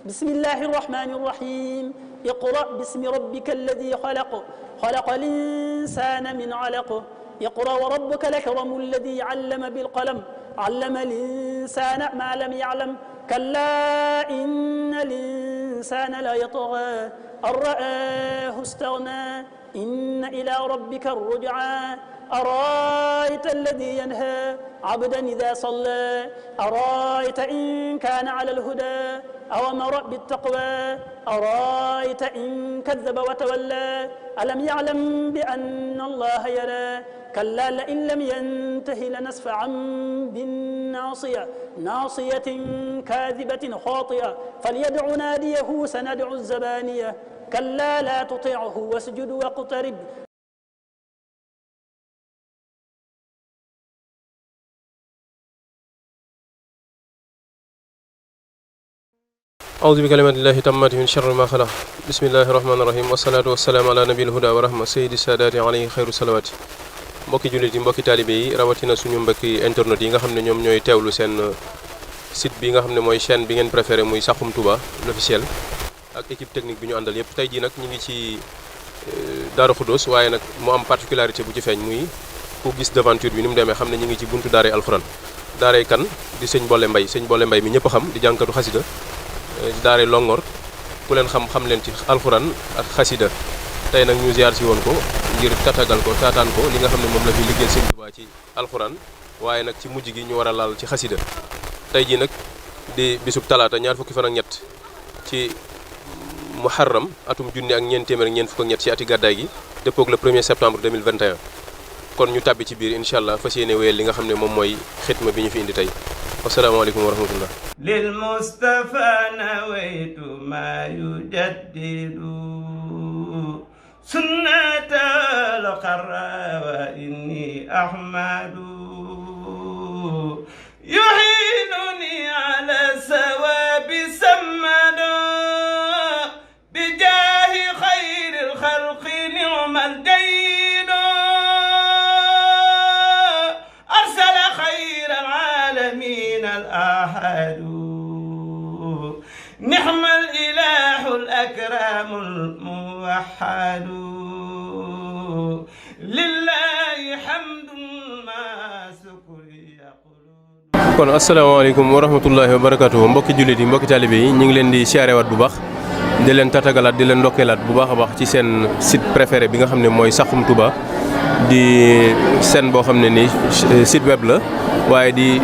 بسم الله الرحمن الرحيم اقرأ باسم ربك الذي خلق خلق الإنسان من علق اقرأ وربك الأكرم الذي علم بالقلم علم الإنسان ما لم يعلم كلا إن الإنسان ليطغى أن رآه استغنى إن إلى ربك الرجعى أرأيت الذي ينهى عبدا إذا صلى أرأيت إن كان على الهدى أو أمر بالتقوى أرأيت إن كذب وتولى ألم يعلم بأن الله يرى كلا لئن لم ينته لنسفعا بالناصية ناصية كاذبة خاطئة فليدع ناديه سندع الزبانية كلا لا تطعه واسجد واقترب أعوذ بكلمات الله التامات من شر ما خلق بسم الله الرحمن الرحيم والصلاة والسلام على نبي الهدى ورحمة سيد السادات عليه خير الصلوات mbokki jullit yi mbokki taalibe yi rawatina suñu mbokki internet yi nga xam ne ñoom ñooy teewlu seen site bi nga xam ne mooy chaîne bi ngeen préféré muy Saxum Touba l'officiel ak équipe technique bi ñu àndal yëpp tey jii nag ñu ngi ci Daaru Xudoos waaye nag mu am particularité bu ci feeñ muy ku gis devanture bi ni mu demee xam ne ñu ngi ci buntu daaray alxuraan daaray kan di sëñ Bolle Mbay mi ñëpp xam di jànkatu xasida daaray Longor ku leen xam leen ci alxuraan ak xasida tey nag ñu ziar si woon ko ngir tatagal ko taataan ko li nga xam ne moom la fi liggéey sëñ Tuubaa ci alxuraan waaye nag ci mujj gi ñu war a laal ci xasida tey jii nag di bisub talaata ñaar fukki fan ak ñett ci muharram atum junni ak ñeent téeméer ak ñeent fukk ak ñett ci ati gàddaay gi dëppoog le 1er septembre 2021 kon ñu tàbbi ci biir incha allah fas yéene wéyal li nga xam ne moom mooy xitma bi ñu fi indi tey wasalaamaaleykum wa rahmatullah lil Mustafa nawaytu ma yujaddidu sunnatal qarra wa inni ahmadu yuhinuni ala sawabi sammada bijahi khairil khalqi ni'mal jayda arsala khairal alamin al ahadu ni'mal ilahul akramul muwahhad lillahi hamdun ma sukri yaqulu. kon asalaamaaleykum wa rahmatullahi wa barakatuh mbokki jullit yi mbokki taalibe yi ñu ngi leen di siyaarewaat bu baax di leen tatagalaat di leen ndokkeelaat bu baax a baax ci seen site préféré bi nga xam ne mooy Saxum Touba di seen boo xam ne ni site web la waaye di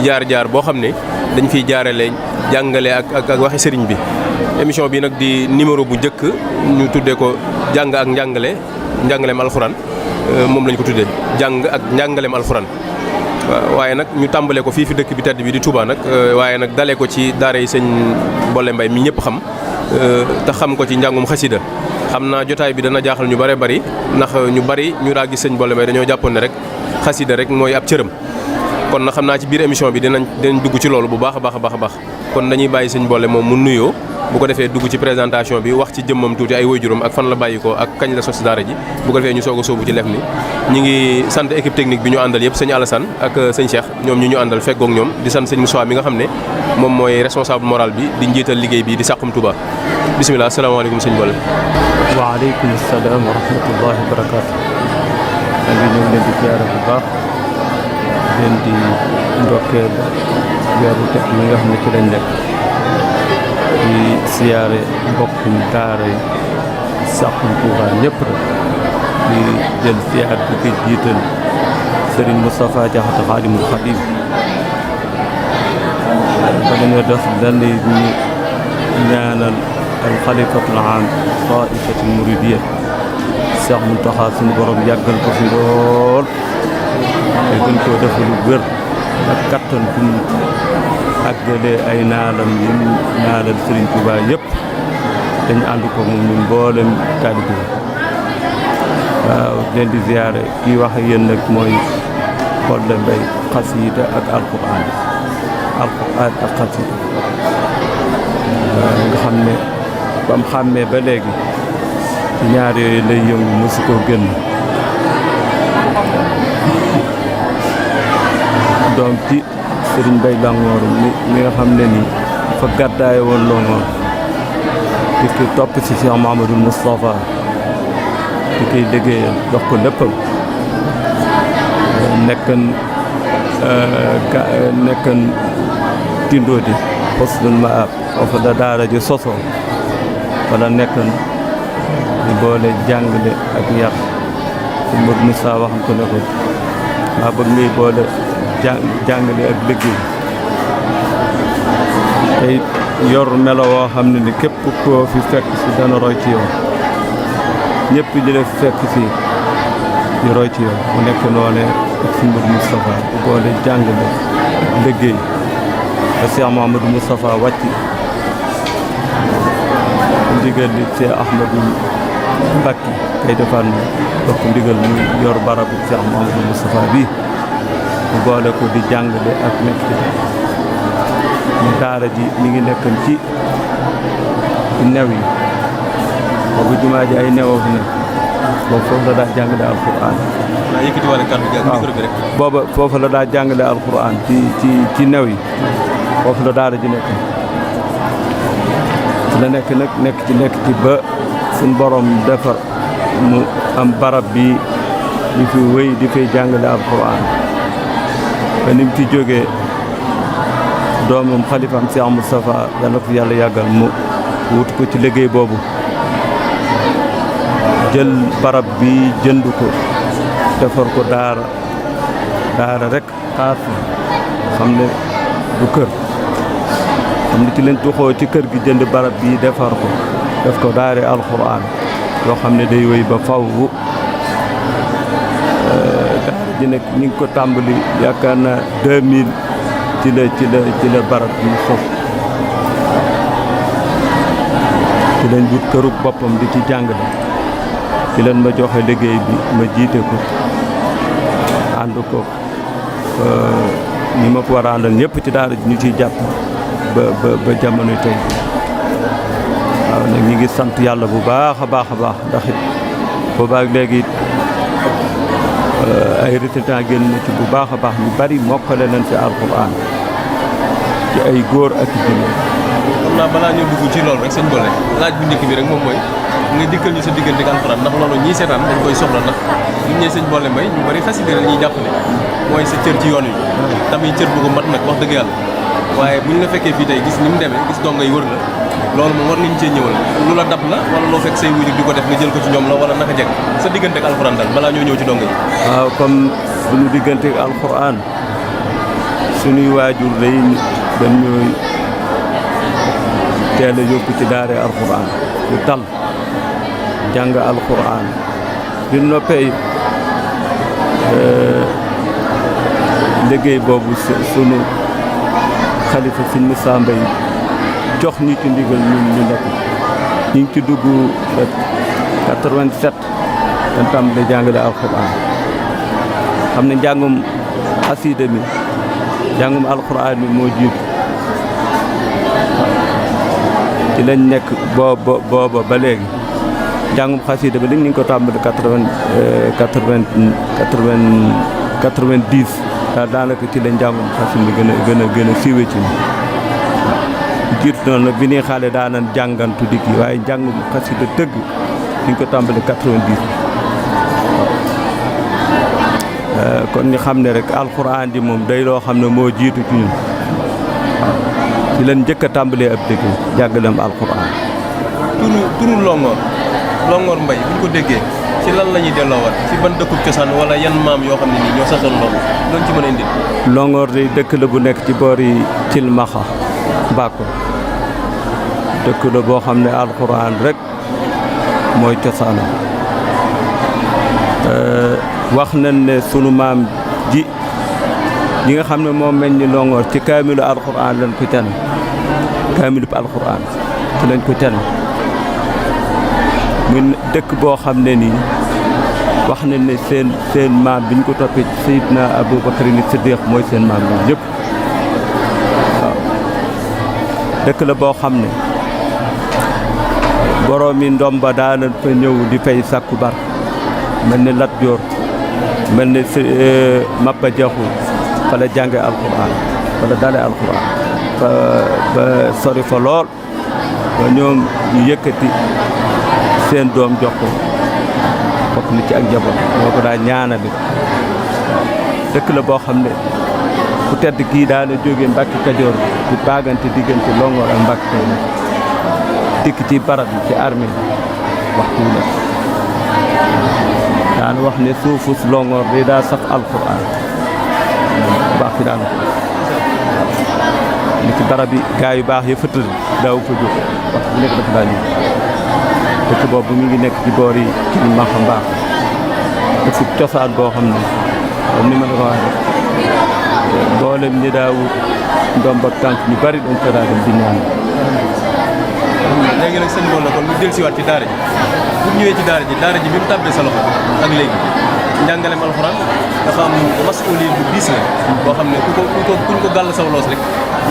jaar boo xam ne dañ fiy jaarale jàngale ak waxi sëriñ bi émission bi nag di numéro bu njëkk ñu tuddee ko jàng ak njàngaleem alxuraan moom lañ ko tuddee jàng ak njàngaleem alxuraan waaye nag ñu tàmbalee ko fii fi dëkk bi tedd bi di Touba nag waaye nag dalee ko ci daara yi sëñ Bolle Mbay mi ñëpp xam te xam ko ci njàngum xasida xam naa jotaay bi dana jaaxal ñu bare bari ndax ñu bari ñu daa gis sëñ Bolle Mbay dañoo jàppoon ne rek xasida rek mooy ab cëram kon na xam naa ci biir émission bi dinañ dugg ci loolu bu baax a baax kon dañuy bàyyi sëñ Bolle moom mu nuyoo bu ko defee dugg ci présentation bi wax ci jëmmam tuuti ay waajuram ak fan la bàyyi ko ak kañ la sos daara ji bu ko defee ñu soog a sóobu ci lef ni ñi ngi sant équipe technique bi ñu àndal yëpp sëñ Alassane ak sëñ Cheikh ñoom ñu àndal feggoog ñoom di sant sëñ Moussa mi nga xam ne moom mooy responsable moral bi di njiital liggéey bi di Saxum Touba bisimilah asalaamaaleykum sëñ Bolle. waaleykum salaam wa rahmatullahi wa barakaatu. ñu ngi leen di ziyaara bu baax leen di ndokkeel weeru teg mi nga xam ne ci lañ nekk di siyaare mbokkum daara yi Saxum Touba ñëpp rek di jël siyaar bi ko jiital Serigne Moustapha Diakhaté Khadimul Khadim ba dañoo def lan ñu ñaanal al xalifatul aam taifatul muridiyya Cheikh Mountakha suñu borom yàggal ko fi lool te gën koo def lu wér ak kattan bu mu àggalee ay naalam yi naalal Serigne Touba yëpp dañu ànd ko moom ñun mboolem taalibe bi waaw leen di ziyaare kii wax ak yéen nag mooy Bolle Mbay xasida ak alquran ak xasida nga xam ne ba mu xàmmee ba léegi ci ñaar yooyu lay yëngu mosu koo génn donc ci Serigne Mbay Langoor mi nga xam ne nii fa gàddaaye woon Longhor di ki topp si Cheikh Mouhamadoul Moustapha di koy liggéeyal jox ko léppam nekkan Tindodi Husnul Maab foofu la daara ji sosoo wala nekkan di boole jàngale ak yar su Modou Moussa waxam ko ne ko maa bëgg ngay boole jàngale ak liggéey tey yor melo woo xam ne ni képp koo fi fekk si dana roy ci yow ñëpp di la fekk si di roy ci yow mu nekk noone ak si Modou Moustapha bu boole jàngale ak liggéey ba Cheikh Mouhamadoul Moustapha wàcc ndigal li Cheikh Ahmadou Mbacké kay defar na dox ndigal mu yor barabu Cheikh Mouhamadoul Moustapha bii mu boole ko di jàngale ak nekk ñu daara ji mi ngi nekkoon ci new yi boobu jumaa ji ay newoo fi nekk boobu foofu la daa jàngale alquran booba foofu la daa jàngale alquran ci new yi foofu la daara ji nekk ci la nekk nag nekk ci ba suñ borom defar mu am barab bi di fi wéy di fay jàngale alquran ba ni mu fi jógee doomam xalifaam Cheikh Moustapha yàlla ko yàlla yàggal mu wut ko ci liggéey boobu jël barab bi jënd ko defar ko daara rek xaas xam ne du kër xam ne ci lañ tuxoo ci kër gi jënd barab bi defar ko def ko daare alxuraan yoo xam ne day wéy ba faw daara ji nag ñu ngi ko tàmbali yaakaar na 2000 ci la barab bi sos ci lañ wut kërub boppam di ci jàngale ci leen ma joxe liggéey bi ma jiite ko ànd ko ñi ma ko war a àndal ñëpp ci daara ji ñu ciy jàpp ba jamono tey waaw nag ñi ngi sant yàlla bu baax a baax ndax it boobaak léegi ay résultats génn na ci bu baax a baax ñu bari mokkale nañ ci alxuraan ci ay góor ak i jigéen. xam naa balaa ñoo dugg ci loolu rek sëñ Bollé laaj bu njëkk bi rek moom mooy nga dikkal ñu sa diggante ak alxuraan ndax loolu ñii seetaan dañ koy soxla ndax bu ñu nee sëñ Bollé Mbaye ñu bari xasida la ñuy jàpp ne mooy sa cër ci yoon wi. tamit cër bu ko mat nag wax dëgg yàlla waaye bu ñu la fekkee fii tey gis ni mu demee gis donga yi wër la loolu moom war nañu cee ñëwal lu la dab la wala loo fekk say wujur di ko def nga jël ko ci ñoom la wala naka jekk sa diggante ak alxuraan daal balaa ñoo ñëw ci donga yi. waaw comme suñu diggante ak alxuraan suñuy waajur lay dañ ñooy teel a yóbbu ci daare alxuraan ñu tal jàng alxuraan bi noppee liggéey boobu sunu xalifa Sëñ Moussa Mbaye jox ñu ci ndigal ñun ñu nekk ñu ngi ci dugg 87 dañ tàmbali jàngale alxuraan xam ne njàngum xasiida mi njàngum alxuraan mi moo jiitu ci lañ nekk booba ba léegi njàngum xasiida bi li ñu ngi ko tàmbali 90 daanaka ci la njàngum xasiida bi gën a siiwe ci ni jiitu noonu nag bi ñuy xaale daanan jàngantu di kii waaye njàngum xasiida dëgg ñu ngi ko tàmbali 90 kon ñu xam ne rek alxuraan ji moom day loo xam ne moo jiitu ci ñun ci leen njëkk a tàmbalee ab dëgg jàngalem alxuraan. turu Longhor Mbaye bu ñu ko déggee ci lan la ñuy delloowaat ci ban dëkkub cosaan wala yan maam yoo xam ne nii ñoo sasoon loolu doon ci mën a indi. Longhor day dëkk la bu nekk ci boori Cilmaxa Mbako dëkk la boo xam ne alxuraan rek mooy cosaanam. wax nañ ne sunu maam ji nga xam ne moom meñ ni Longhor ci kaamilu alxuraan lañ ko tane kaamilu alxuraan ci lañ ko tane muy dëkk boo xam ne nii wax nañ ne seen maam biñ ko toppee Seydina Aboubacar ni Siddiq mooy seen maam ñoom ñëpp waaw dëkk la boo xam ne borom yi ndomba daana fa ñëw di fay sàkku bar mel ni Lat Joor mel ni Maba Jaxu fa la jànge alxuraan fa la dale alxuraan ba sori fa lool ba ñoom ñu yëkkati seen doom jox ko bokk na ci ak njaboot moo ko daa ñaanali dëkk la boo xam ne ku tedd kii daana jógee Mbàkke Kajoor di baagante diggante Longoor ak Mbàkke Kajoor dikk ci barab yi ci armée waxtu wu nekk daan wax ne suufus Longoor day daa saf alxuraan baax fi daan li ci barab yi gaa yu baax ya fa tëdd daaw fa jóg waxtu bu nekk dafa daa ñëw dëkk boobu mi ngi nekk ci boor yi ci Maxa Mbaax dëkk cosaan boo xam ne comme ni ma la ko waxee mboolem ñi daawut ndomb ak tànk ñu bari dañ ko daa dem di ñaan. léegi nag sëñ Bolla kon ñu dellusiwaat ci daara ji bu ñëwee ci daara ji bi mu tàbbee sa loxo ak léegi njàngaleem alxuraan dafa am masuuliya bu diis la boo xam ne kuñ ko gàll saw loos rek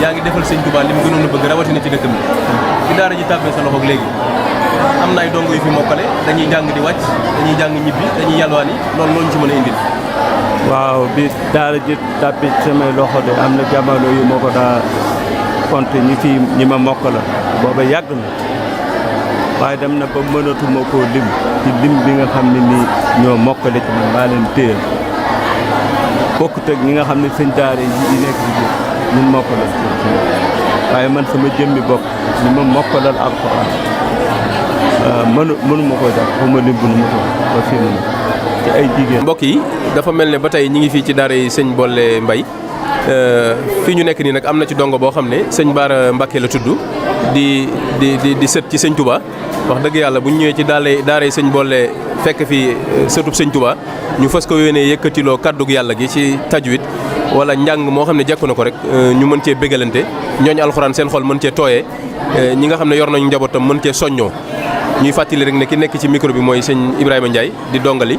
yaa ngi defal sëñ Tuubaa li mu gënoon a bëgg rawatina ci dëkkam bi daara ji tàbbee sa loxo ak léegi am na ay dongo yu fi mokkale dañuy jàng di wàcc dañuy jàng ñibbi dañuy yalwaan yi loolu ñu ci mën a indil. waaw bi daara ji tàbbi samay loxo de am na jamono yu moo ko daa compter ñi ma mokk la booba yàgg na waaye dem na ba mënatuma koo lim ci lim bi nga xam ne nii ñoo mokkale ci man maa leen téye bokkut ak ñi nga xam ne sëñ daara yi nekk ci biir ñun mokkale waaye man sama jëmmi bopp ñi ma mokkalal alxuraan mënuma ko def bu ma lim bu nu ma ko ba fii mu ci ay jigéen. mbokk yi dafa mel ne ba tey ñi ngi fii ci daara yi sëñ Bolle Mbaye fii ñu nekk nii nag am na ci dongo boo xam ne sëñ Baara Mbacke la tudd di sët ci sëñ Touba wax dëgg yàlla bu ñu ñëwee ci daara yi sëñ Bolle fekk fii sëtub sëñ Touba ñu fas ko yéenee yëkkatiloo kàddug yàlla gi ci tajwid wala njàng moo xam ne jekku na ko rek ñu mën cee bégalante ñooñu alxuraan seen xol mën cee tooyee ñi nga xam ne yor nañu njabootam mën cee soññoo ñuy fàttali rek ne ki nekk ci micro bi mooy sëñ Ibrahima Ndiaye di dongali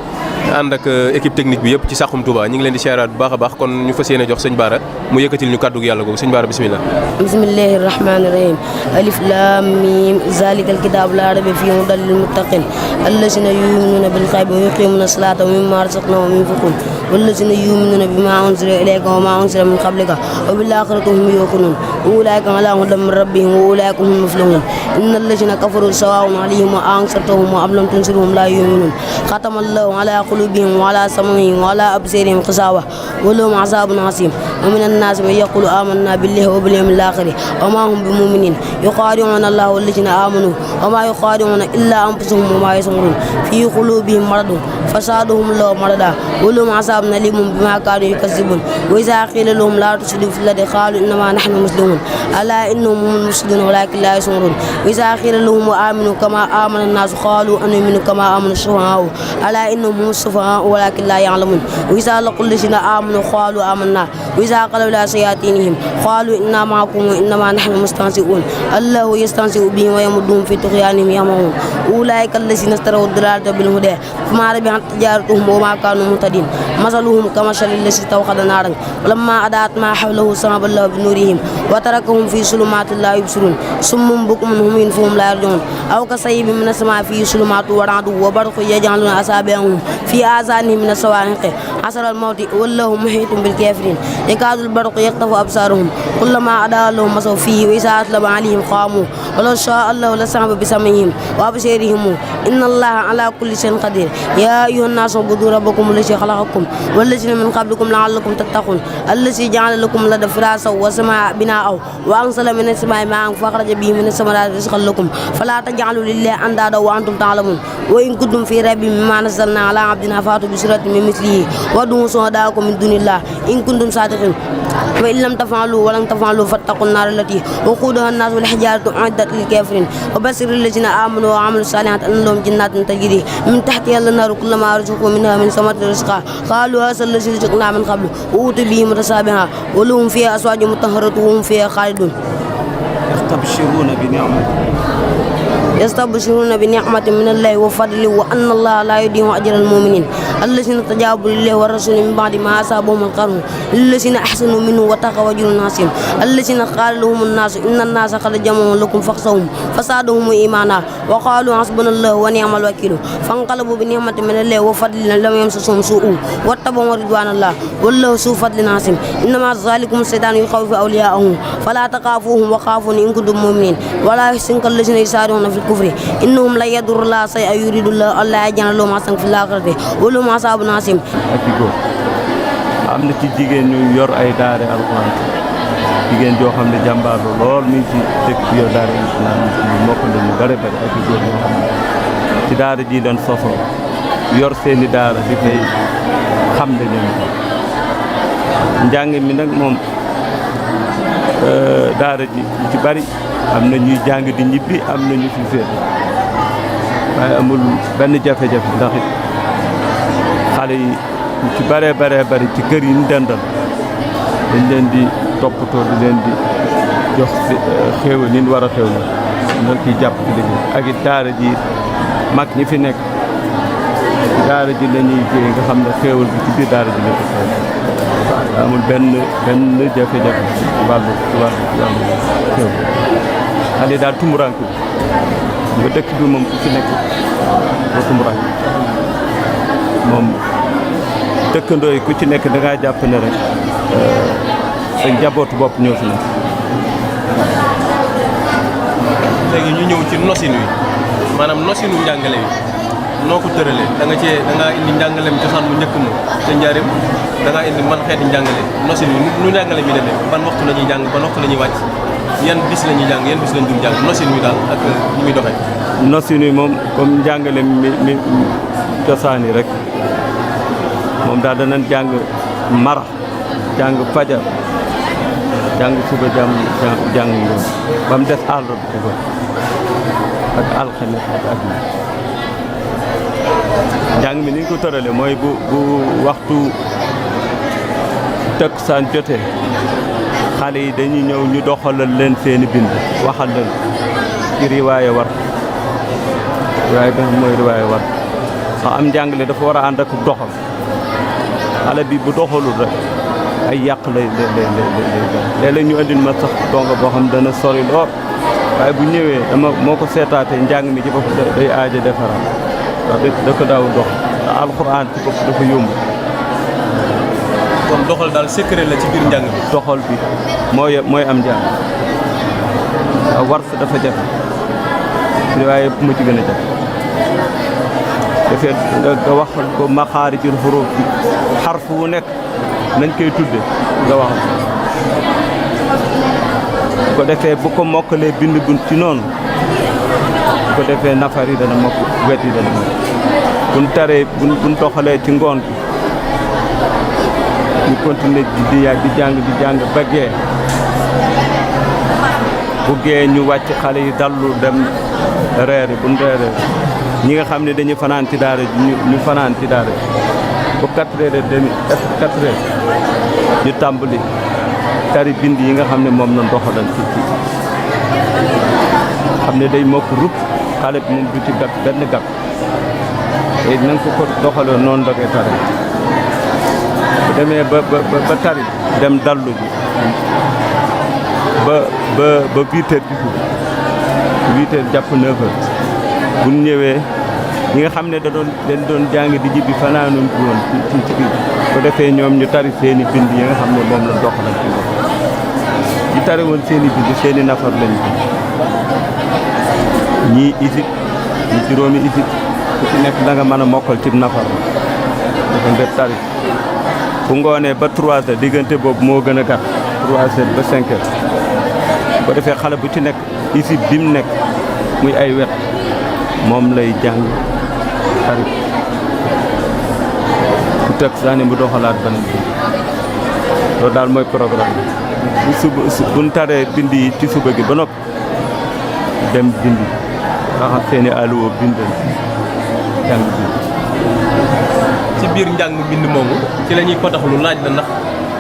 ànd ak équipe technique bi yëpp ci Saxum Touba ñu ngi leen di siyaaraat bu baax a baax kon ñu fas yéene jox sëñ Baara mu yëkkatil ñu kàddug yàlla googu sëñ Baara bismillah. bismillahi rahmani rahim alif lam mim zalika alkitabu la rayba fihi hudan lil muttaqin allazina yu'minuna bil ghaibi wa yuqimuna as-salata wa mimma razaqnahum yunfiqun wallazina yu'minuna bima unzila ilayka wa ma unzila min qablika wa bil akhirati hum yuqinun ulaika ala hudan min rabbihim wa ulaika humul muflihun innal ladzina kafaru sawa'un alayhim wa anzartahum am lam tunzirhum la yu'minun khatama Allahu ala qulubihim wa ala sam'ihim wa ala absarihim ghishawa wa lahum 'adhabun 'azim wa minan nasi man yaqulu amanna billahi wa bil yawmil akhir wa ma hum bimu'minin yukhadi'una Allaha wallazina amanu wa ma yukhadi'una illa anfusahum wa ma yash'urun fi qulubihim maradun fazaduhum Allahu marada wa lahum 'adhabun alimun bima kanu yukazzibun wa idha qila lahum la tufsidu fil ardi qalu innama nahnu muslimun ala innahum humul mufsidun walakin la yash'urun wa idha qila lahum aminu kama amana an-nas qalu anu'minu kama amana as-sufaha'u ala innahum humus sufaha'u walakin la ya'lamun wa idha laqul ladzina amanu qalu amanna wa idha qalu ila shayatinihim qalu inna ma'akum innama nahnu mustahzi'un Allahu yastahzi'u bihim wa yamudduhum fi tughyanihim ya'mahun ulaika allazina ishtaraw ad-dalalata bil huda fama rabihat tijaratuhum wa ma kanu muhtadin masaluhum kamashalil ladzi istawqada naran falamma adaat ma hawlahu sahaba Allahu bi nurihim wa tarakahum fi zulumatin la yubsirun summun bukmun humyun fahum la yarji'un aw kasayyibin min as-sama'i fi zulumatin wa ra'dun wa barqun yaj'aluna asabi'ahum fi azanihim min as-sawa'iqi asra al-mawti wallahu muhitun bil kafirin yakadu al-barqu yaqtafu absarahum kullama adaa lahum masaw fihi wa idha atlaba alayhim qamu walaw sha'a Allahu lasahaba bi sam'ihim wa absarihim inna Allaha ala kulli shay'in qadir ya ayyuhan nasu ubudu rabbakum alladhi khalaqakum wallazina min qablikum la'allakum tattaqun alladhi ja'ala lakum al-arda firashan wa samaa bina'an wa anzala minas samaa'i ma'an fa akhraja bihi minas samarati rizqan lakum fala taj'alu lillahi andada wa antum ta'lamun wa in kuntum fi raybin mimma nazzalna ala 'abdina fa'tu bi suratin min mithlihi wad'u shuhada'akum min dunillah in kuntum sadiqin wa in lam taf'alu wa lan taf'alu fattaqun nar allati waquduha an-nas wal hijaratu u'iddat lil kafirin wa bashiril ladzina amanu wa 'amilus salihati anna lahum jannatin tajri min tahtiha al-anharu kullama rizqu minha min samaratin rizqa qalu hadha alladhi rizqna min qablu wa utu bihi mutashabiha wa lahum fiha azwajun mutahharatun wa hum fiha khalidun yastabshiruna bi min allahi wa fadlin wa anna allaha la yudi'u ajra al-mu'minin allazina tajabu lillahi wa rasuli min ba'di ma asabahum al-qarhu lillazina ahsanu minhum wa taqaw ajrun azim allazina qala lahum an-nasu inna an-nasa qad jama'u lakum fakhshawhum fasadahum imana wa qalu hasbunallahu wa ni'mal wakeel fanqalabu bi ni'matin min allahi wa fadlin lam yamsasuhum su'un wattaba'u ridwanallah wallahu zu fadlin azim innama zalikum shaytanu yukhawwifu awliya'ahu fala taqafuhum wa khafuni in kuntum mu'minin wala yahzunka allazina yusari'una fil kufri innahum la yadurrullaha shay'an yuridullahu alla yaj'ala lahum hasanan fil akhirati wa lahum asabun azim. ak i góor am na ci jigéen ñu yor ay daare alxuraan jigéen joo xam ne jàmbaar la lool mi ngi ci dëkk bi yor daare alxuraan ñu mokkal ñu bare bare ak i góor ñoo xam ne ci daara ji leen sosoo yor seeni daara di koy xam ne ñoom njàng mi nag moom daara ji ci bari am na ñuy jàng di ñibbi am na ñu fi féet waaye amul benn jafe-jafe ndax it xale yi ñu ci bare ci kër yi ñu dendal dañ leen di toppatoo di leen di jox xéewal ni ñu war a xéewal ñoo ciy jàpp ci liggéey ak it daara ji mag ñi fi nekk daara ji la ñuy jëy nga xam ne xéewal bi ci biir daara ji la ko xéewal amul benn jafe-jafe ci wàllu xéewal xale yi daal tumuranke nga dëkk bi moom ku ci nekk ba tumuranke moom dëkkandoo yi ku ci nekk da ngaa jàpp ne rek sa njabootu bopp ñoo fi nekk. léegi ñu ñëw ci nosin wi maanaam nosinu njàngale wi noo ko tëralee da ngaa indi njàngaleem cosaan mu njëkk ma te njaarim da ngaa indi man xeeti njàngale nosin wi nu njàngale mi demee ban waxtu la ñuy jàng ban waxtu la ñuy wàcc yan bis la ñuy jàng yan bis lañ dul jàng nosin wi daal ak ni muy doxee. nosin wi moom comme njàngale mi cosaan yi rek moom daal danañ jàng mara jàng fajar jàng suba jàng ngoon ba mu des àllarba ko ak alxames ak njàng mi ni ñu ko tërale mooy bu waxtu takkusaan jotee xale yi dañuy ñëw ñu doxalal leen seeni bind waxal leen ci riwaaye war riwaaye bi nga xam mooy riwaaye war sax am njàngale dafa war a ànd ak doxal xale bi bu doxalul rek ay yàq lay léeg-léeg ñu andil ma sax donga boo xam dana sori lool waaye bu ñëwee moo ko seetaatee njàng mi ci bopp day aaja defaraat ndax da ko daaw dox te alxuraan ci bopp dafa yomb. kon doxal daal secret la ci biir njàng bi. doxal bi mooy am njàng war sa dafa jafe waaye mu ci gën a jafe dafay nga wax ko maxaarijul xuruuf bi xarf wu nekk nañ koy tudde nga wax bu ko defee bu ko mokkalee bind bunt ci noonu bu ko defee nafar yi dana mokk wet yi dana mokk buñ taree buñ doxalee ci ngoon bi ñu continuer di jàng ba gee bu gee ñu wàcc xale yi dallu dem reere buñ reere ñi nga xam ne dañuy fanaan ci daara ji ñu fanaan ci daara ji bu 4h30 4h ñu tàmbali tari bind yi nga xam ne moom lañ doxalal ci xam ne day mokk rup xale bi moom du ci gàtt benn gàtt te na nga ko doxaloo noonu la koy tare bu demee ba tari dem dallu ji ba 8h di suuf 8h jàpp 9h bu ñu ñëwee ñi nga xam ne dañ doon jàng di jibbi fanaanuñ ko woon ci biir bu defee ñoom ñu tari seeni bind yi nga xam ne moom la doxalal ci bopp ñu tari woon seeni bind seeni nafar lañu ko ñii isib ñi juróomi isib ku ci nekk da nga mën a mokkal ci nafar dafa ndef tari bu ngoonee ba 3h diggante boobu moo gën a gàtt 3h ba 5h bu defee xale bu ci nekk isib bi mu nekk muy ay wet moom lay jàng tari bu teg saani bu doxalaat beneen bi loolu daal mooy programme bu suba buñ taree bind yi ci suba gi ba noppi dem bindi raxas seeni alluwa bindal jàng bind ci biir njàng bind moomu ci la ñuy potaxlu laaj la ndax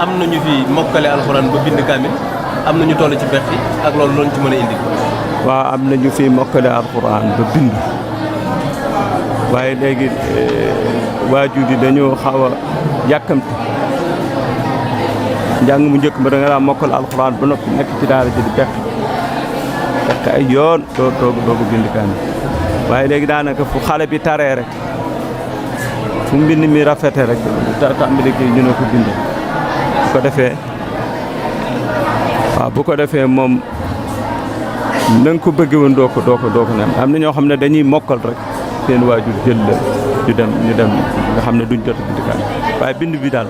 am nañu fi mokkale alxuraan ba bind kaamil am na ñu toll ci beqi ak loolu loolu ci mën a indi. waaw am na ñu fi mokkale alxuraan ba bind waaye léegi waajur yi dañoo xaw a yàkkamti njàng mu njëkk ba da nga daan mokkal alxuraan ba noppi nekk ci daara ji di beqi ay yoon doogu bind kaamil waaye léegi daanaka fu xale bi taree rek fu mbind mi rafete rek tàmbali kii ñu ne ko bind bu ko defee moom na nga ko bëgge woon doo ko ne am na ñoo xam ne dañuy mokkal rek seen waajur jël la ñu dem nga xam ne duñ jot bind kaamil waaye bind bi daal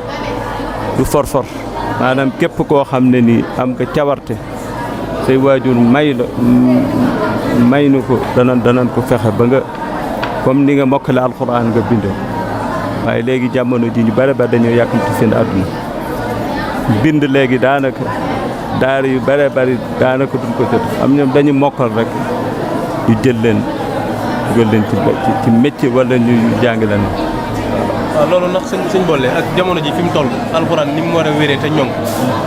du for maanaam képp koo xam ne nii am nga cawarte say waajur may nu ko danañ ko fexe ba nga comme ni nga mokkale alxuraan nga bindoo waaye léegi jamono ji ñu bare dañoo yàkkamti seen àdduna bind léegi daanaka daara yu bare bari daanaka duñ ko jot am ñoom dañu mokkal rek ñu jël leen dugal leen ci métier wala ñu jàng leen. waaw loolu ndax sëñ Bollé ak jamono ji fi mu toll alxuraan ni mu war a wéree te ñoŋ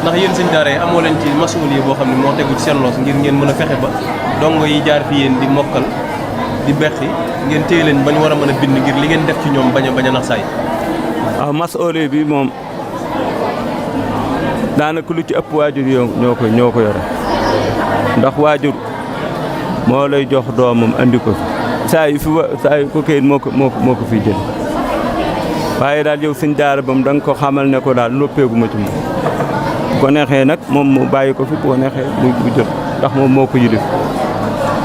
ndax yéen sëñ daara yi amoo leen ci masuul yi boo xam ne moo tegu ci seen loos ngir ngeen mën a fexe ba dongo yi jaar fi yéen di mokkal di beqi ngeen téye leen ba ñu war a mën a bind ngir li ngeen def ci ñoom bañ a nax saay. waaw masuul bi moom daanaka lu ci ëpp waajur yi ñoo ko yore ndax waajur moo lay jox doomam andi ko saa yu ko kayit moo ko fiy jël waaye daal yow sëñ daara bam da nga ko xamal ne ko daal noppeeguma ci moom bu ko neexee nag moom mu bàyyi ko fi bu ko neexee mu jël ndax moom moo ko yilif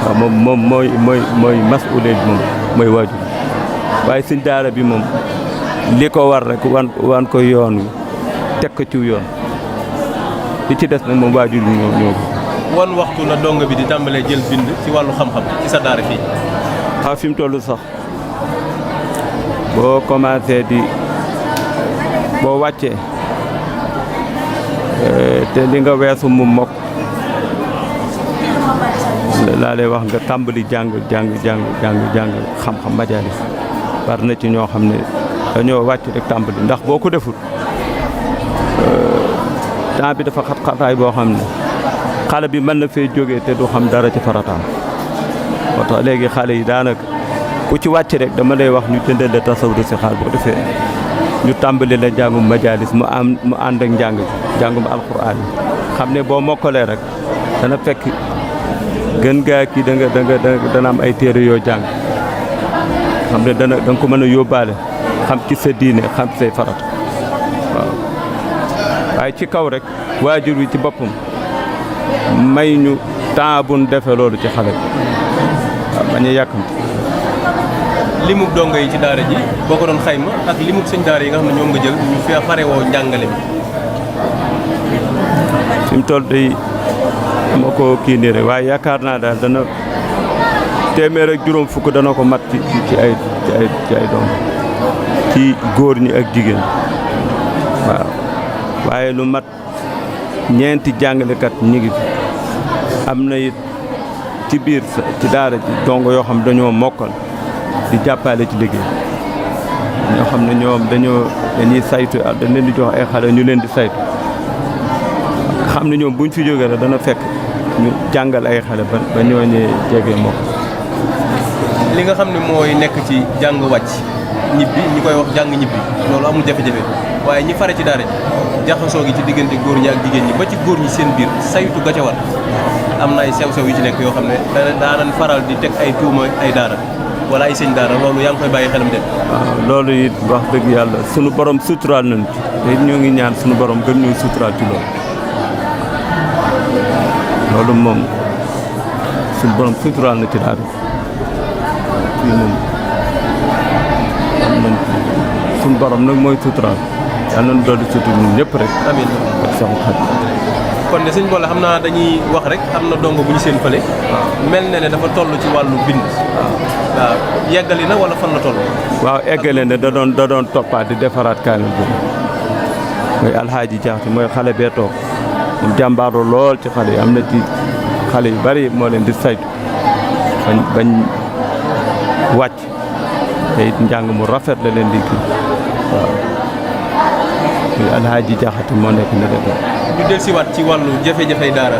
waaw moom mooy masuule bi moom mooy waajur waaye sëñ daara bi moom li ko war rek wan ko yoon wi teg ko ci yoon li ci des nag moom waajur bi ñoo wan waxtu la dong bi di tàmbalee jël bind ci wàllu xam-xam ci sa daara fii. waaw fi mu toll sax boo commencé boo wàccee te li nga weesu mu mokk laa lay wax nga tàmbali jàng xam-xam majalis war na ci ñoo xam ne dañoo wàcc rek tàmbali ndax boo ko deful temps bi dafa xat-xataay boo xam ne xale bi mën na fee jógee te du xam dara ci farataam moo tax léegi xale yi daanaka ku ci wàcc rek dama lay wax ñu jëndal la tasawudu si xaal boo defee ñu tàmbali la njàngum majalis mu ànd ak njàngum alxuraan yi xam ne boo mokkalee rek dana fekk gën gaa kii dana am ay téere yoo jàng xam ne da nga ko mën a yóbbaale xam ci sa diine xam say farat waaw waaye ci kaw rek waajur wi ci boppam may ñu temps bu ñu defee loolu ci xale bi waaw bañ a yàkkamti. limub dongo yi ci daara ji boo ko doon xayma ak limub sëñ daara yi nga xam ne ñoom nga jël ñu fi pare woo njàngale mi. fi mu toll day ma ko kii nii rek waaye yaakaar naa daal dana téeméer ak juróom fukk dana ko mat ci ay doom ci góor ñi ak jigéen waaw waaye lu mat ñeenti jàngalekat ñi ngi fi am na it ci biir ci daara ji dongo yoo xam dañoo mokkal di jàppale ci liggéey ñoo xam ne ñoom dañuy saytu dañ leen di jox ay xale ñu leen di saytu xam ne ñoom buñ fi jógee rek dana fekk ñu jàngal ay xale ba ñooñee jege mokk. li nga xam ne mooy nekk ci jàng wàcc ñibbi ñi koy wax jàng ñibbi loolu amul jafe-jafe waaye ñi fare ci daara ji jaxasoo gi ci diggante góor ñi ak jigéen ñi ba ci góor ñi seen biir saytu ga ca war am na ay sew-sew yu ci nekk yoo xam ne daanan faral di teg ay tuuma ay daara wala ay sëñ daara loolu yaa ngi koy bàyyi xelam de. waaw loolu it wax dëgg yàlla sunu borom suturaal nañu ci te it ñoo ngi ñaan sunu borom gën ñoo suturaal ci loolu moom sunu borom suturaal na ci daara fii moom am nañ sunu borom nag mooy suturaal yàlla nañu dolli sutur ñun ñëpp rek. amiin ak sama xarit. kon de sëñ Bollé xam naa dañuy wax rek am na dongo bu ñu seen fële. mel na ne dafa toll ci wàllu bind. waaw yeggali na wala fan la toll. waaw eggale na da doon toppaat di defaraat kaamil bi mooy alxaaji Jaxate mooy xale bee toog moom jàmbaaru lool ci xale yi am na ci xale yu bari moo leen di saytu bañ wàcc te it njàng mu rafet la leen di kii waaw. muy Alhaaji Jaxate moo nekk na dëkk. ñu dellusiwaat ci wàllu jafe-jafey daara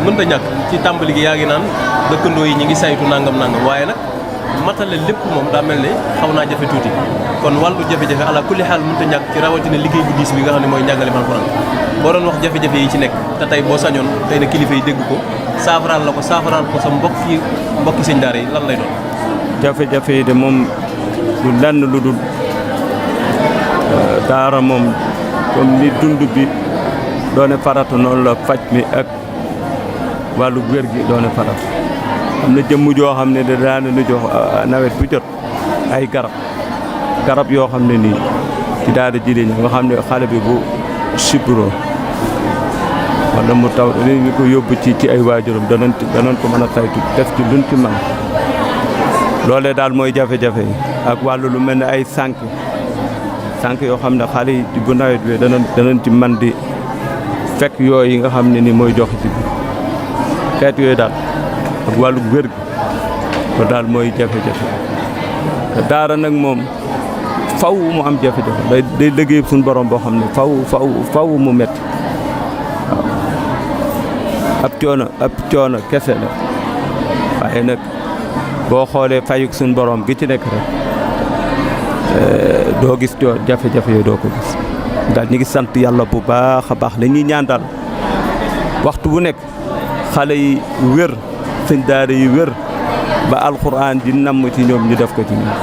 mënta ñàkk ci tàmbali gi yaa ngi naan dëkkandoo yi ñi ngi saytu nangam waaye nag matale lépp moom daa mel ne xaw naa jafe tuuti kon wàllu jafe-jafe ala kulli xaal mënta ñàkk ci rawatina liggéey bu diis bi nga xam ne mooy njàngale alxuraan boo doon wax jafe-jafe yi ci nekk te tey boo sañoon tey na kilifa yi dégg ko saafaraal ko sa mbokki sëñ daara yi lan lay doon. jafe-jafe yi de moom du lenn lu dul daara moom comme ni dund bi doone farata noonu la faj mi ak wàllu wér gi doone farata am na jëmm joo xam ne da daana nu jox nawet bu jot ay garab yoo xam ne nii ci daara ji ñi nga xam ne xale bi bu sibro wala mu taw dañu ko yóbbu ci ay waajuram danañ ko mën a saytu def ci luñ ci man loolee daal mooy jafe-jafe yi ak wàllu lu mel ne ay sànq yoo xam ne xale yi bu nawet bi danañ ci man di fekk yooyu yi nga xam ne ni mooy jox ci bi xeet yooyu daal ak wàllu wér gi ko daal mooy jafe-jafe te daara nag moom faw mu am jafe-jafe day liggéey suñu borom boo xam ne faw mu metti waaw ab coono kese la waaye nag boo xoolee fayuk suñu borom gi ci nekk rek doo gis jafe-jafe yooyu doo ko gis daal ñu ngi sant yàlla bu baax a baax la ñuy ñaan daal waxtu bu nekk xale yi wér sëñ daara yi wér ba alxuraan ji namm ci ñoom ñu def ko ci ñoom.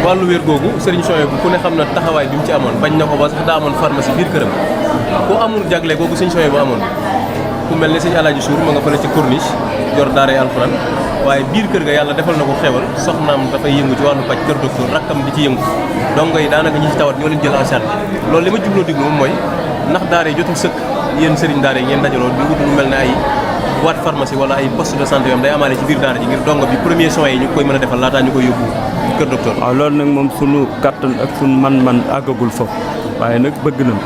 wàllu wér googu Serigne Souhaïbou ku ne xam na taxawaay bi mu ci amoon bañ na ko ba sax daa amoon pharmacie biir këram ku amul jagle googu Serigne Souhaïbou amoon ku mel ne sëñ Alaaji Suur ma nga fële ci corniche yor daaray alxuraan waaye biir kër ga yàlla defal na ko xewal soxnaam dafay yëngu ci wàllu paj kër docteur rakkam di ci yëngu dongo yi daanaka ñi ci tawat ñoo leen jël en charge loolu li ma jubloo diglu moom mooy ndax daara yi jotul sëkk yéen sëriñ daara yi ngeen dajaloo di wut lu mel ne ay boîte pharmacie wala ay poste de santé yoo xam day amaale ci biir daara ji ngir dongo bi premier soins yi ñu koy mën a defal laataa ñu koy yóbbu kër docteur. waaw loolu nag moom sunu kattan ak sunu man-man àggagul foofu waaye nag bëgg nañ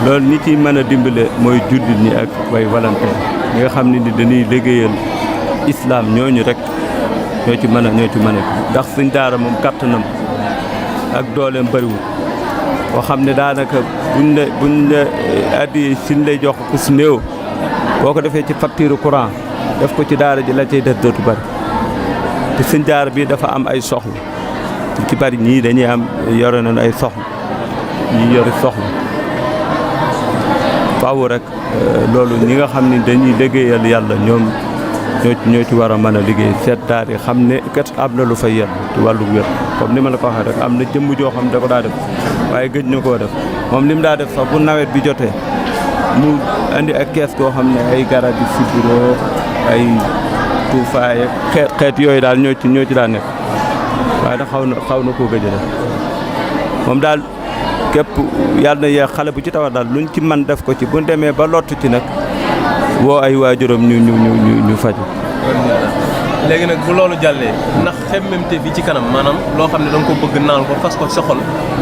loolu ñi ciy mën a dimbale mooy jullit ñi ak way volontaire ñi nga xam ne ni dañuy liggéeyal islam ñooñu rek ñoo ci mën a ndax suñ daara moom kattanam ak dooleem bëriwul boo xam ne daanaka buñ la addi suñ lay jox ku si néew boo ko defee ci facture courant def ko ci daara ji la cay def dootu bëri te suñ daara bi dafa am ay soxla ci bëri ñii dañuy am yore nañu ay soxla ñii yore soxla faaw rek loolu ñi nga xam ne dañuy liggéeyal yàlla ñoo ci war a mën a liggéey seet daara yi xam ne kat am na lu fay yel ci wàllu wér comme ni ma la ko waxee rek am na jëmm joo xam ne da ko daa def waaye gëj na koo def moom li mu daa def sax bu nawet bi jotee mu andi ak kees goo xam ne ay garab yi sibiro ay tuufaay ak xeet yooyu daal ñoo ci daa nekk waaye nag xaw na koo gëj a def moom daal képp yàlla na yeex xale bu ci tawat daal luñ ci man def ko ci bu demee ba lottu ci nag woo ay waajuram ñu faju léegi nag bu loolu jàllee ndax xemmemte fi ci kanam maanaam loo xam ne da nga ko bëgg naan ko fas ko sa xol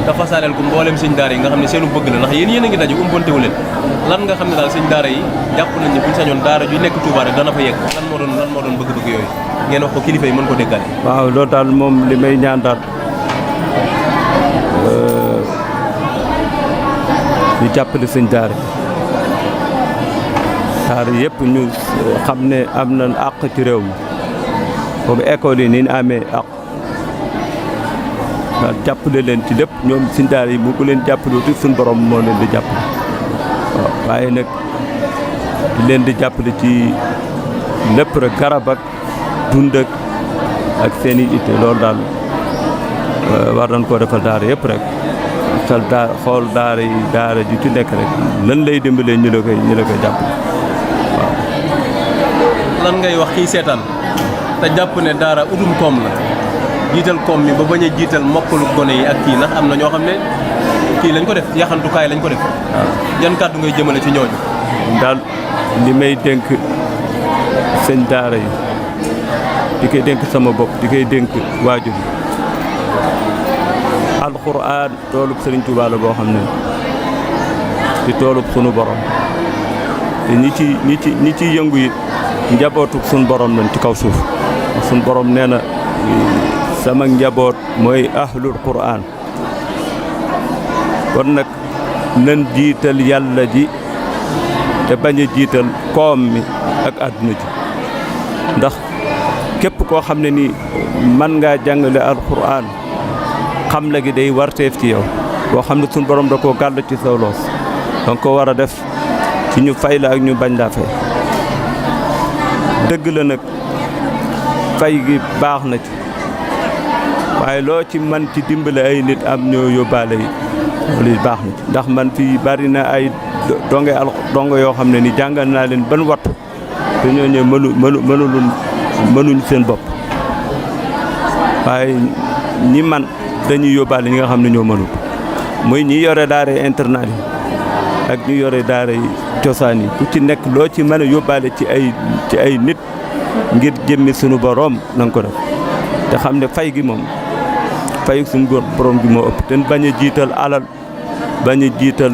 te fasaaleel ko mbooleem sëñ daara yi nga xam ne seenu bëgg la ndax yéen a ngi daje umpontewu leen lan nga xam ne daal sëñ daara yi jàpp nañ ne buñ sañoon daara ju nekk Touba rek dana fa yegg lan moo doon bëgg-bëgg yooyu ngeen wax ko kilifa yi mën ko déggaale. waaw loolu daal moom li may ñaan daal ñu jàppale sëñ daara yëpp ñu xam ne am nañ àq ci réew mi comme école yi ni ñu amee àq daal jàppale leen ci lépp ñoom sëñ daara yi bu ko leen jàppale wuti suñ borom moo leen di jàppale waaw waaye nag di leen di jàppale ci lépp rek garab ak dund ak seen i itte loolu daal war nañ koo defal daara yëpp rek xool daara ji ci nekk rek lan lay dimbalee ñu la koy jàppale waaw. lan ngay wax kii seetaan te jàpp ne daara udum koom la jiital koom mi ba bañ a jiital mokkalu gone yi ak kii ndax am na ñoo xam ne kii lañ ko def yaxantukaay lañ ko def. waaw yan kàddu ngay jëmale ci ñooñu. daal li may dénk sëñ daara yi di koy dénk sama bopp di koy dénk waajur alxuraan toolub Sëriñ Tuubaa la boo xam ne di toolub sunu borom te ñi ci yëngu it njabootu sunu borom lañ ci kaw suuf sunu borom nee na sama njaboot mooy ahlul quraan kon nag nan jiital yàlla ji te bañ a jiital koom mi ak àdduna ji ndax képp koo xam ne nii mën ngaa jàngale alxuraan xam la gi day warteef ci yow boo xam ne suñu borom da koo gàll ci saw loos danga ko war a def ci ñu fay la ak ñu bañ laa fay dëgg la nag fay gi baax na ci waaye loo ci man ci dimbale ay nit am ñoo yóbbaale yi loolu baax na ci ndax man fii bari na ay dongo yoo xam ne ni jàngal naa leen ban wattu te ñoo ñëw mënuñ seen bopp waaye ñi man dañuy yóbbaale ñi nga xam ne ñoo mënul muy ñi yore daara internat yi ak ñu yore daara cosaan yi ku ci nekk loo ci mën a yóbbaale ci ay nit ngir jëmmi sunu boroom na nga ko def te xam ne fay gi moom fay suñu boroom gi moo ëpp te bañ a jiital alal bañ a jiital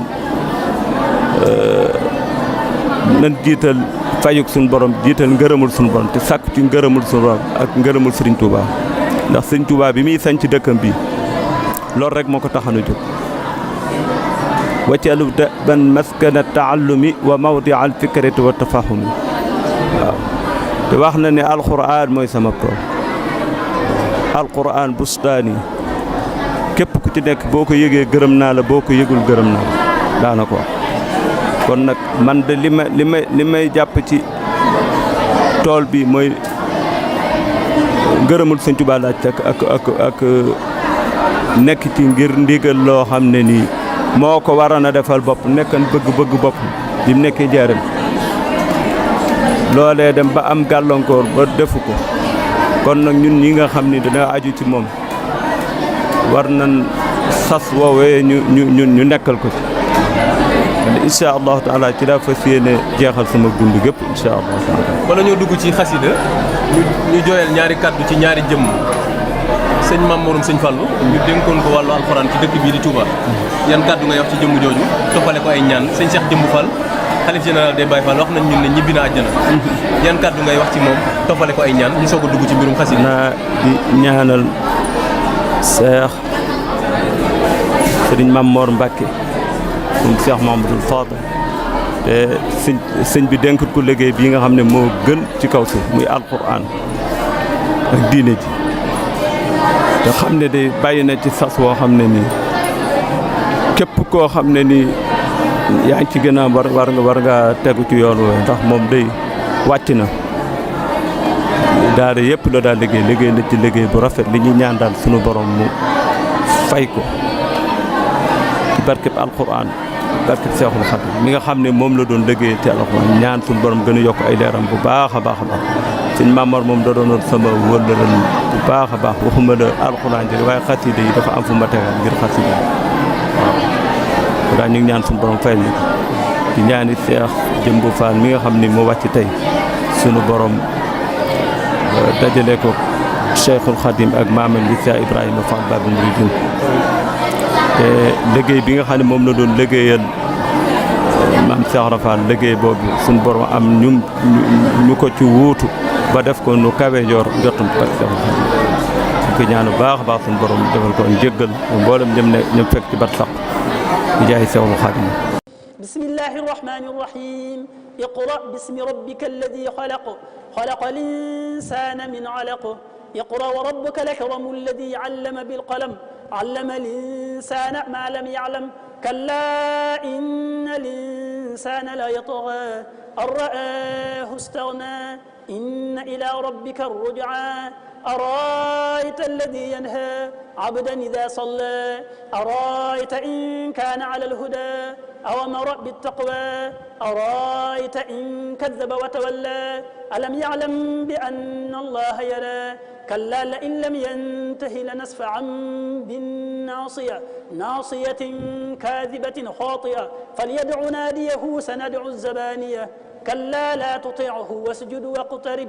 nan jiital fayuk suñu borom jiital ngërëmul suñu borom te sàkku ci ngërëmul suñu borom ak ngërëmul Sëriñ Touba ndax Sëriñ Touba bi muy sañ ci dëkkam bi loolu rek moo ko taxanu jóg waccalu ban maskana taallumi wa mawdi al fikrati wa tafahumi waaw te wax na ne alquran mooy sama tool alquran bustaani képp ku ci nekk boo ko yëgee gërëm naa la boo ko yëgul gërëm naa la daana ko wax kon nag man de li may jàpp ci tool bi mooy ngërëmul Sëñ Tuubaa laaj ak nekk ci ngir ndigal loo xam ne nii moo ko waroon a defal bopp nekkan bëgg bopp bi mu nekkee jaaram loolee dem ba am gàllankoor ba defu ko kon nag ñun ñi nga xam ni dana aju ci moom war nañ sas woowee ñu nekkal ko ci incha allahu taala ci laa fas yéene jeexal sama dund gépp incha allahu taala. bala ñoo dugg ci xasida ñu jooyal ñaari kaddu ci ñaari jëmm sëñ Mame Morom sëñ Fallou ñu dénkoon ko wàllu alxuraan ci dëkk bii di Touba yan kaddu ngay wax ci jëmm jooju toppale ko ay ñaan sëñ Cheikh Jëmb Fall xalif général des Baye Fall wax nañ ñun ne ñibbi na àjjana yan kaddu ngay wax ci moom toppale ko ay ñaan ñu soog a dugg ci mbirum xasida. naa di ñaanal Cheikh Sëriñ Mame Mor Mbacke moom Cheikh Mamadou Fadal te sëñ bi dénk ko liggéey bii nga xam ne moo gën ci kaw suuf muy alquran ak diine ji te xam ne day bàyyi na ci sas woo xam ne nii képp koo xam ne nii yaa ngi ci gën a war nga tegu ci yoon woowu ndax moom day wàcc na daara yëpp la daal liggéey na ci liggéey bu rafet li ñuy ñaan daal sunu borom mu fay ko ci barkeb alquran barkeb Seexul Xadiim mi nga xam ne moom la doon liggéey te alquran ñaan sunu borom gën a yokk ay leeram bu baax a baax a baax sëñ Mamar moom da doonoon sama wëllëran bu baax a baax waxuma la alquran ji waaye xasida yi dafa am fu ma tegal ngir xasida waaw daa ñu ngi ñaan sunu borom fayal ñu di ñaani Seex Jëmb Fall mi nga xam ne moo wàcc tey sunu borom dajale ko Cheikhul Khadim ak maamam bi Cheikh Ibrahima Fall Babou Mouridine te liggéey bi nga xam ne moom la doon liggéeyal maam Cheikh Rafal liggéey boobu suñu borom am ñu ko ci wuutu ba def ko nu kawe jotum ak Cheikhul Khadim su ko ñaan bu baax a baax suñu borom defal ko njëggal mboolem ñëm fekk ci bat sax di jaay Cheikhul Khadim. bismillahi rahmani rahim iqra bismi rabbika alladi xalaq xalaqa al-insana min alaq iqra wa rabbuka al-akram alladi allama bilqalam allama al-insana ma lam ya'lam kalla inna al-insana la yatgha an ra'ahu istaghna inna ila rabbika ar-ruj'a أرأيت الذي ينهى عبدا إذا صلى أرأيت إن كان على الهدى أو أمر بالتقوى أرأيت إن كذب وتولى ألم يعلم بأن الله يرى كلا لئن لم ينته لنسفعا بالناصية ناصية كاذبة خاطئة فليدع ناديه سندع الزبانية كلا لا تطعه واسجد واقترب